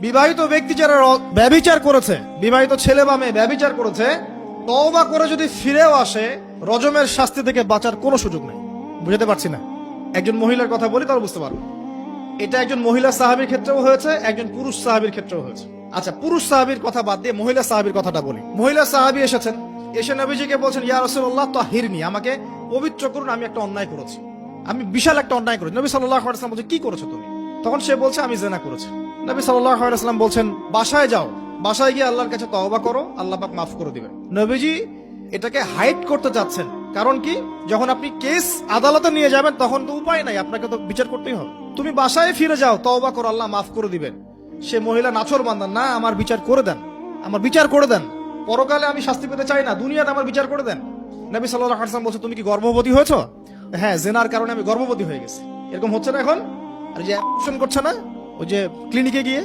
বিবাহিত ব্যক্তি যারা ব্যভিচার করেছে, বিবাহিত ছেলে বা মেয়ে ব্যভিচার করেছে, তওবা করে যদি ফিরেও আসে, রজমের শাস্তি থেকে বাঁচার কোনো সুযোগ নেই। বুঝতে পারছি না? একজন মহিলার কথা বলি তাহলে বুঝতে পারবো। এটা একজন মহিলা সাহাবীর ক্ষেত্রেও হয়েছে, একজন পুরুষ সাহাবীর ক্ষেত্রেও হয়েছে। আচ্ছা, পুরুষ সাহাবীর কথা বাদ দিয়ে মহিলা সাহাবীর কথাটা বলি। মহিলা সাহাবী এসেছেন, এসে নবীজিকে বলছেন, ইয়া রাসূলুল্লাহ তাহিরনি, আমাকে পবিত্র করুন, আমি একটা অন্যায় করেছি, আমি বিশাল একটা অন্যায় করেছি। নবী সাল্লাল্লাহু আলাইহি ওয়াসাল্লাম বলছে, কি করেছো তুমি? তখন সে বলছে, আমি জিনা করেছি। নবী সাল্লাল্লাহু আলাইহি ওয়াসাল্লাম বলছেন, বাসায় যাও, বাসায় গিয়ে আল্লাহর কাছে তওবা করো, আল্লাহ পাক মাফ করে দিবেন। নবীজি এটাকে হাইড করতে যাচ্ছেন, কারণ কি, যখন আপনি কেস আদালতে নিয়ে যাবেন তখন তো উপায় নাই, আপনাকে তো বিচার করতেই হবে। তুমি বাসায় ফিরে যাও, তওবা করো, আল্লাহ মাফ করে দিবেন। সে মহিলা নাছোড়বান্দা, না আমার বিচার করে দেন, আমার বিচার করে দেন, পরকালে আমি শাস্তি পেতে চাই না, দুনিয়াতে আমার বিচার করে দেন। নবী সাল্লাল্লাহু আলাইহি ওয়াসাল্লাম বলছে, তুমি কি গর্ভবতী হয়েছো? হ্যাঁ, জেনার কারণে আমি গর্ভবতী হয়ে গেছি। এরকম হচ্ছে না এখন? আর যে অ্যাবর্শন করছে না, ওই যে ক্লিনিকে গিয়ে